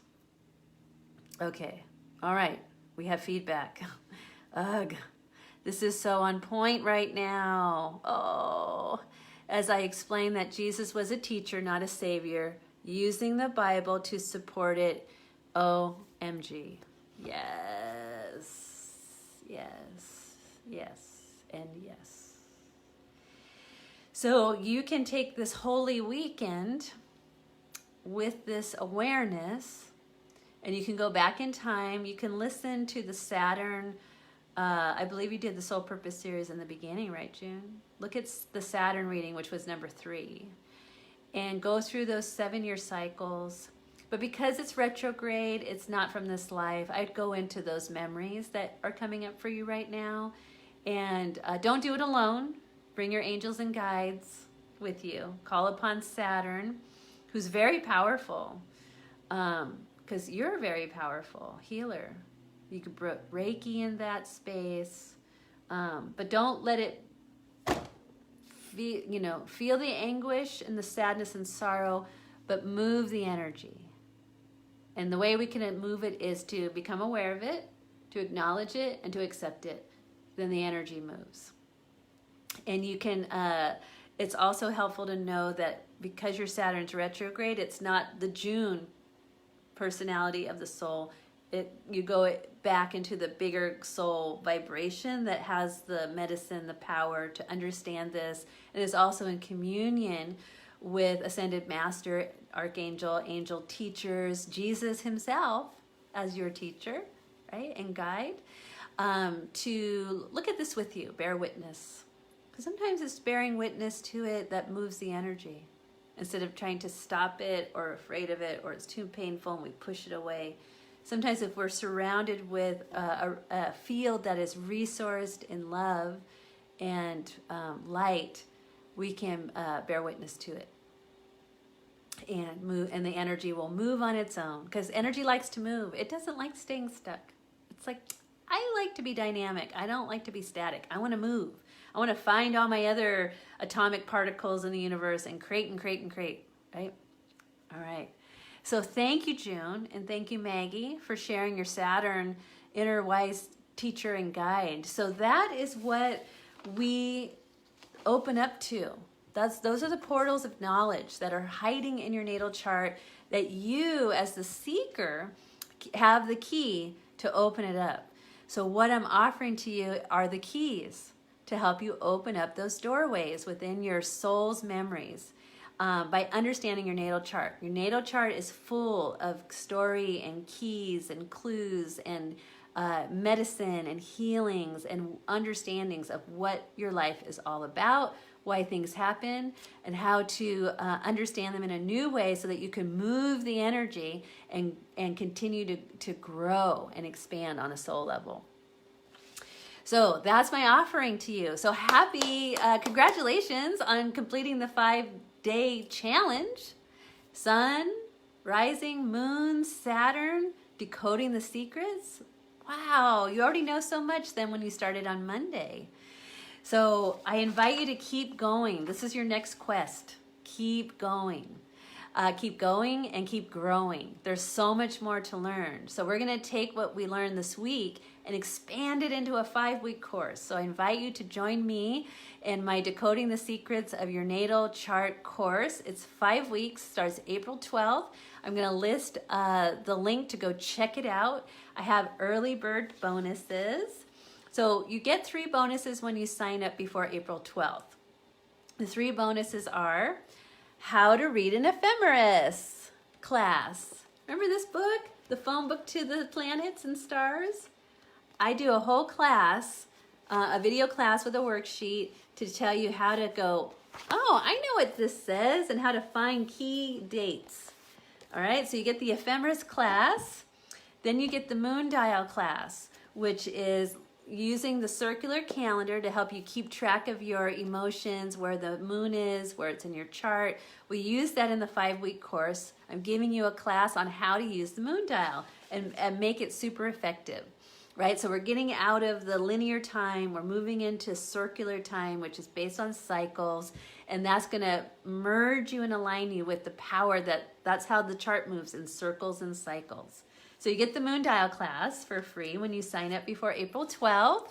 Okay, all right, we have feedback. Ugh, this is so on point right now. Oh, as I explained that Jesus was a teacher, not a savior, using the Bible to support it. OMG. Yes, yes, yes, and yes. So you can take this holy weekend with this awareness, and you can go back in time. You can listen to the Saturn. I believe you did the Soul Purpose series in the beginning, right, June? Look at the Saturn reading, which was number 3, and go through those 7-year cycles. But because it's retrograde, it's not from this life. I'd go into those memories that are coming up for you right now. And don't do it alone. Bring your angels and guides with you. Call upon Saturn, who's very powerful. Because you're a very powerful healer. You could put Reiki in that space. But don't let it feel the anguish and the sadness and sorrow, but move the energy. And the way we can move it is to become aware of it, to acknowledge it, and to accept it. Then the energy moves. And you can, it's also helpful to know that because your Saturn's retrograde, it's not the June personality of the soul. You go back into the bigger soul vibration that has the medicine, the power to understand this, and is also in communion with Ascended Master, Archangel, angel teachers, Jesus himself as your teacher, right, and guide, to look at this with you, bear witness. Because sometimes it's bearing witness to it that moves the energy. Instead of trying to stop it or afraid of it or it's too painful and we push it away. Sometimes if we're surrounded with a field that is resourced in love and light, we can bear witness to it and move, and the energy will move on its own, because energy likes to move. It doesn't like staying stuck. It's like, I like to be dynamic. I don't like to be static. I want to move. I want to find all my other atomic particles in the universe and create and create and create, right? All right. So thank you, June, and thank you, Maggie, for sharing your Saturn inner wise teacher and guide. So that is what we open up to. Those are the portals of knowledge that are hiding in your natal chart that you, as the seeker, have the key to open it up. So what I'm offering to you are the keys to help you open up those doorways within your soul's memories by understanding your natal chart. Your natal chart is full of story and keys and clues and medicine and healings and understandings of what your life is all about, why things happen, and how to understand them in a new way so that you can move the energy and continue to grow and expand on a soul level. So that's my offering to you. So happy, congratulations on completing the 5-day challenge. Sun, rising, moon, Saturn, decoding the secrets. Wow, you already know so much then when you started on Monday. So I invite you to keep going. This is your next quest. Keep going. Keep going and keep growing. There's so much more to learn. So we're going to take what we learned this week and expand it into a 5-week course. So I invite you to join me in my Decoding the Secrets of Your Natal Chart course. It's 5 weeks, starts April 12th. I'm going to list the link to go check it out. I have early bird bonuses. So you get 3 bonuses when you sign up before April 12th. The 3 bonuses are How to Read an Ephemeris class. Remember this book? The phone book to the planets and stars? I do a whole class, a video class with a worksheet to tell you how to go, oh, I know what this says, and how to find key dates. All right, so you get the Ephemeris class. Then you get the Moon Dial class, which is using the circular calendar to help you keep track of your emotions, where the moon is, where it's in your chart. We use that in the 5-week course. I'm giving you a class on how to use the moon dial and make it super effective. right? So we're getting out of the linear time. We're moving into circular time, which is based on cycles. And that's going to merge you and align you with the power that's how the chart moves in circles and cycles. So you get the Moon Dial class for free when you sign up before April 12th.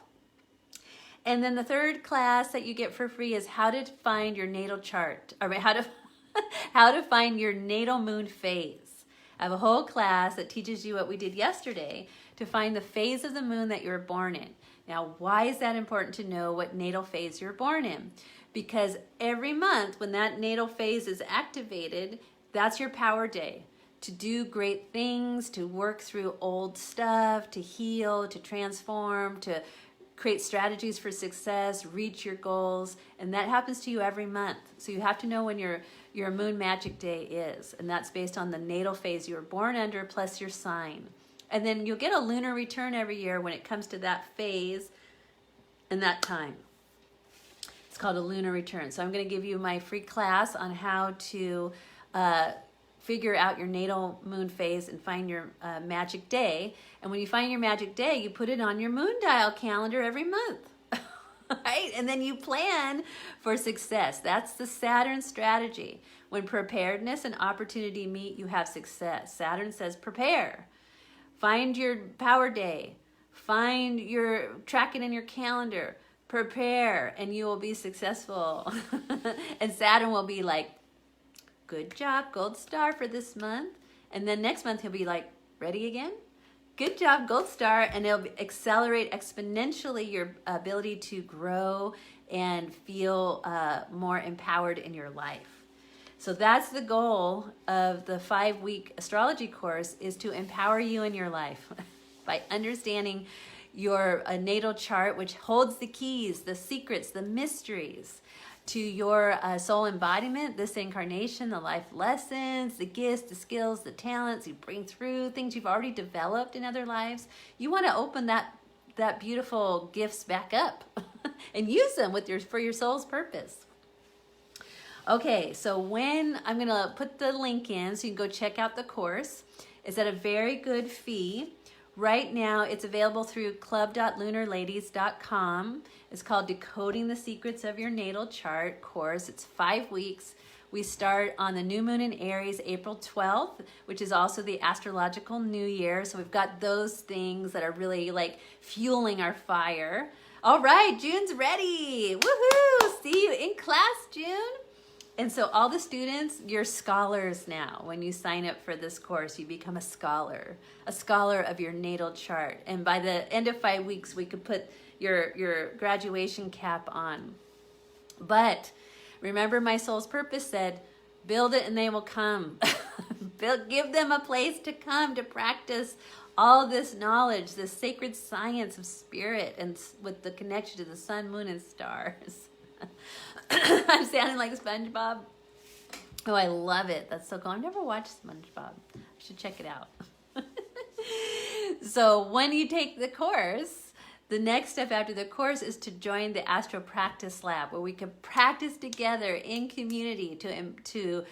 And then the third class that you get for free is how to find your natal chart, or how to find your natal moon phase. I have a whole class that teaches you what we did yesterday to find the phase of the moon that you were born in. Now, why is that important to know what natal phase you're born in? Because every month when that natal phase is activated, that's your power day to do great things, to work through old stuff, to heal, to transform, to create strategies for success, reach your goals, and that happens to you every month. So you have to know when your moon magic day is, and that's based on the natal phase you were born under plus your sign. And then you'll get a lunar return every year when it comes to that phase and that time. It's called a lunar return. So I'm going to give you my free class on how to figure out your natal moon phase and find your magic day. And when you find your magic day, you put it on your moon dial calendar every month. Right? And then you plan for success. That's the Saturn strategy. When preparedness and opportunity meet, you have success. Saturn says prepare. Find your power day. Track it in your calendar. Prepare, and you will be successful. And Saturn will be like, good job, gold star for this month. And then next month he'll be like, ready again? Good job, gold star. And it'll accelerate exponentially your ability to grow and feel more empowered in your life. So that's the goal of the 5-week astrology course, is to empower you in your life by understanding your natal chart, which holds the keys, the secrets, the mysteries to your soul embodiment, this incarnation, the life lessons, the gifts, the skills, the talents you bring through, things you've already developed in other lives. You want to open that beautiful gifts back up and use them for your soul's purpose. Okay, so when I'm going to put the link in so you can go check out the course. It's at a very good fee. Right now, it's available through club.lunarladies.com. It's called Decoding the Secrets of Your Natal Chart course. It's 5 weeks. We start on the new moon in Aries, April 12th, which is also the astrological new year. So we've got those things that are really like fueling our fire. All right, June's ready. Woohoo! See you in class, June. And so all the students, you're scholars now. When you sign up for this course, you become a scholar of your natal chart. And by the end of 5 weeks, we could put your graduation cap on. But remember, my soul's purpose said, build it and they will come. Give them a place to come to practice all this knowledge, this sacred science of spirit, and with the connection to the sun, moon, and stars. I'm sounding like SpongeBob. Oh, I love it. That's so cool. I've never watched SpongeBob. I should check it out. So when you take the course, the next step after the course is to join the Astro Practice Lab, where we can practice together in community to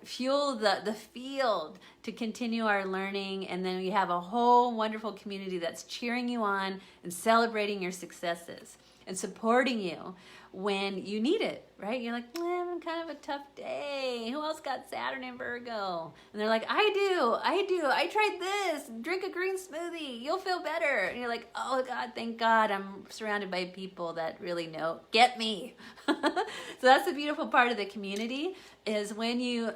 fuel the field, to continue our learning. And then we have a whole wonderful community that's cheering you on and celebrating your successes and supporting you when you need it, right? You're like, well, I'm kind of a tough day. Who else got Saturn in Virgo? And they're like, I do. I tried this. Drink a green smoothie. You'll feel better. And you're like, oh God, thank God I'm surrounded by people that really get me. So that's the beautiful part of the community, is when you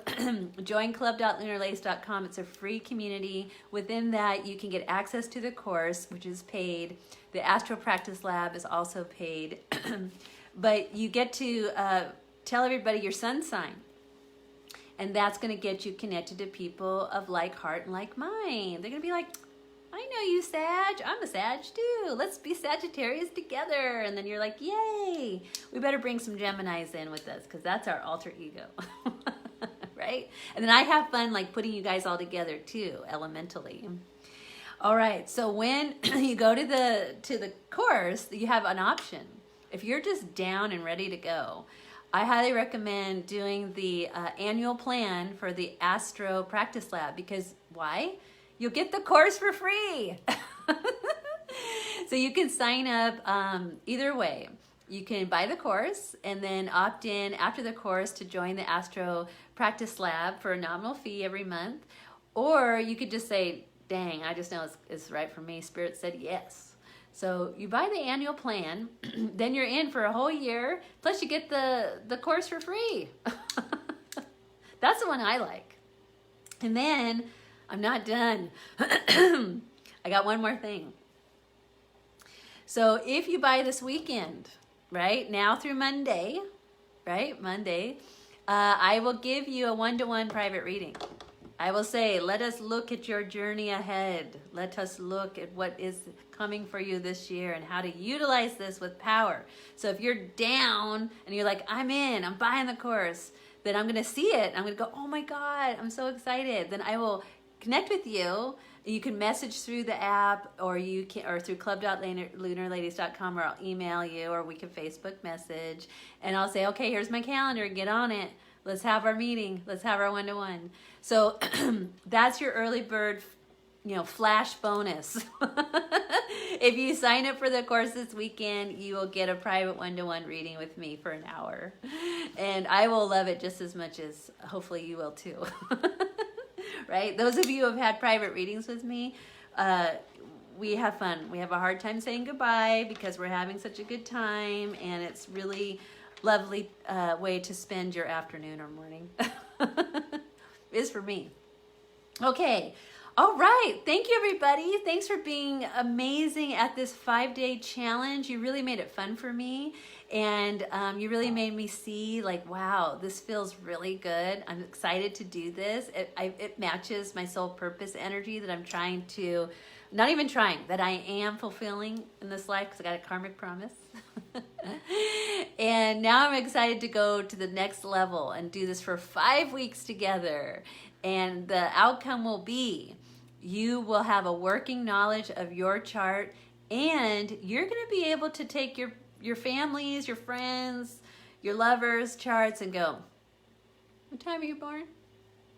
join club.lunarladies.com, it's a free community. Within that, you can get access to the course, which is paid. The Astro Practice Lab is also paid. But you get to tell everybody your sun sign. And that's going to get you connected to people of like heart and like mind. They're going to be like, I know you, Sag. I'm a Sag too. Let's be Sagittarius together. And then you're like, yay. We better bring some Geminis in with us, because that's our alter ego. Right? And then I have fun like putting you guys all together too, elementally. All right. So when you go to the course, you have an option. If you're just down and ready to go, I highly recommend doing the annual plan for the Astro Practice Lab, because why? You'll get the course for free. So you can sign up either way. You can buy the course and then opt in after the course to join the Astro Practice Lab for a nominal fee every month. Or you could just say, dang, I just know it's right for me. Spirit said yes. So you buy the annual plan, then you're in for a whole year, plus you get the course for free. That's the one I like. And then I'm not done. I got one more thing. So if you buy this weekend, right, now through Monday, right, Monday, I will give you a one-to-one private reading. I will say, let us look at your journey ahead. Let us look at what is coming for you this year and how to utilize this with power. So if you're down and you're like, I'm in, I'm buying the course, then I'm going to see it. I'm going to go, oh my God, I'm so excited. Then I will connect with you. You can message through the app, or you can, or through club.lunarladies.com, or I'll email you, or we can Facebook message, and I'll say, okay, here's my calendar, get on it. Let's have our meeting. Let's have our one-to-one. So that's your early bird, flash bonus. If you sign up for the course this weekend, you will get a private one-to-one reading with me for an hour. And I will love it just as much as hopefully you will too. Right? Those of you who have had private readings with me, we have fun. We have a hard time saying goodbye because we're having such a good time, and it's really lovely way to spend your afternoon or morning. Is for me. Okay. All right. Thank you, everybody. Thanks for being amazing at this 5-day challenge. You really made it fun for me. And you really made me see, like, wow, this feels really good. I'm excited to do this. It matches my soul purpose energy that I'm trying to, not even trying, that I am fulfilling in this life because I got a karmic promise. And now I'm excited to go to the next level and do this for 5 weeks together. And the outcome will be you will have a working knowledge of your chart, and you're going to be able to take your families, your friends, your lovers' charts and go, what time are you born?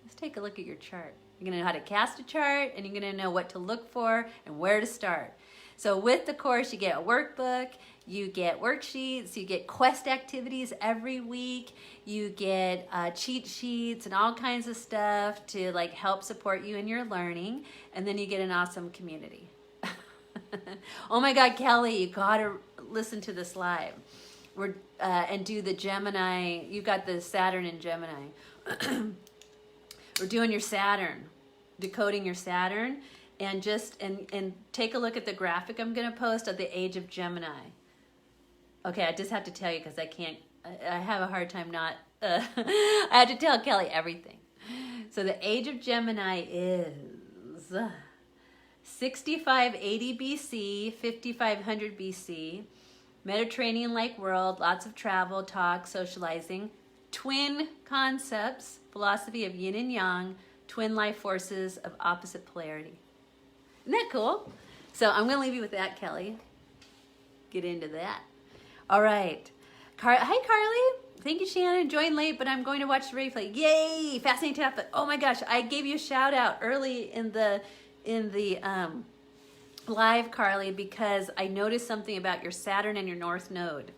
Let's take a look at your chart. You're going to know how to cast a chart, and you're going to know what to look for and where to start. So with the course, you get a workbook, you get worksheets, you get quest activities every week, you get cheat sheets and all kinds of stuff to like help support you in your learning, and then you get an awesome community. Oh my God, Kelly, you gotta listen to this live. And do the Gemini. You got the Saturn in Gemini. We're doing your Saturn, decoding your Saturn, and and take a look at the graphic I'm gonna post of the age of Gemini. Okay, I just have to tell you because I have a hard time not, I have to tell Kelly everything. So the age of Gemini is 6580 BC, 5500 BC, Mediterranean-like world, lots of travel, talk, socializing, twin concepts, philosophy of yin and yang, twin life forces of opposite polarity. Isn't that cool? So I'm going to leave you with that, Kelly. Get into that. All right. Hi, Carly. Thank you, Shannon. Joined late, but I'm going to watch the replay. Yay! Fascinating topic. Oh my gosh, I gave you a shout out early in the live, Carly, because I noticed something about your Saturn and your North Node.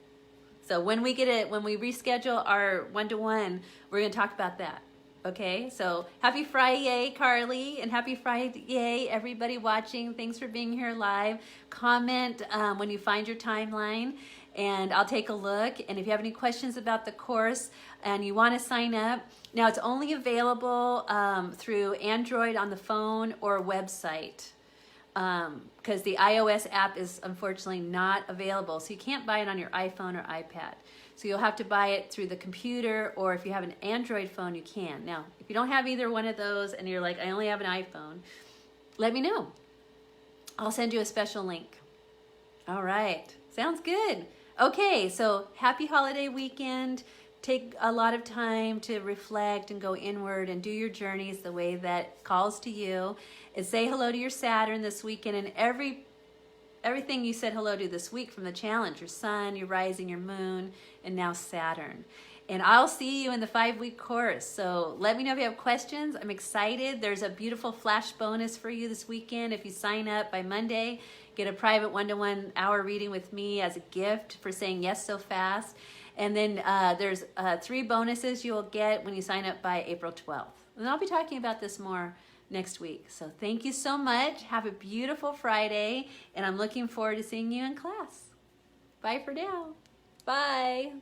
So when we reschedule our one-to-one, we're going to talk about that. Okay, so happy Friday, Carly, and happy Friday, everybody watching. Thanks for being here live. Comment when you find your timeline, and I'll take a look. And if you have any questions about the course and you want to sign up, now it's only available through Android on the phone or website, because the iOS app is unfortunately not available. So you can't buy it on your iPhone or iPad. So you'll have to buy it through the computer, or if you have an Android phone, you can. Now, if you don't have either one of those and you're like, I only have an iPhone, let me know. I'll send you a special link. All right. Sounds good. Okay, so happy holiday weekend. Take a lot of time to reflect and go inward and do your journeys the way that calls to you. And say hello to your Saturn this weekend, and everything you said hello to this week from the challenge, your sun, your rising, your moon, and now Saturn. And I'll see you in the 5-week course. So let me know if you have questions. I'm excited. There's a beautiful flash bonus for you this weekend. If you sign up by Monday, get a private one-to-one hour reading with me as a gift for saying yes so fast. And then there's 3 bonuses you'll get when you sign up by April 12th. And I'll be talking about this more next week. So thank you so much. Have a beautiful Friday, and I'm looking forward to seeing you in class. Bye for now. Bye.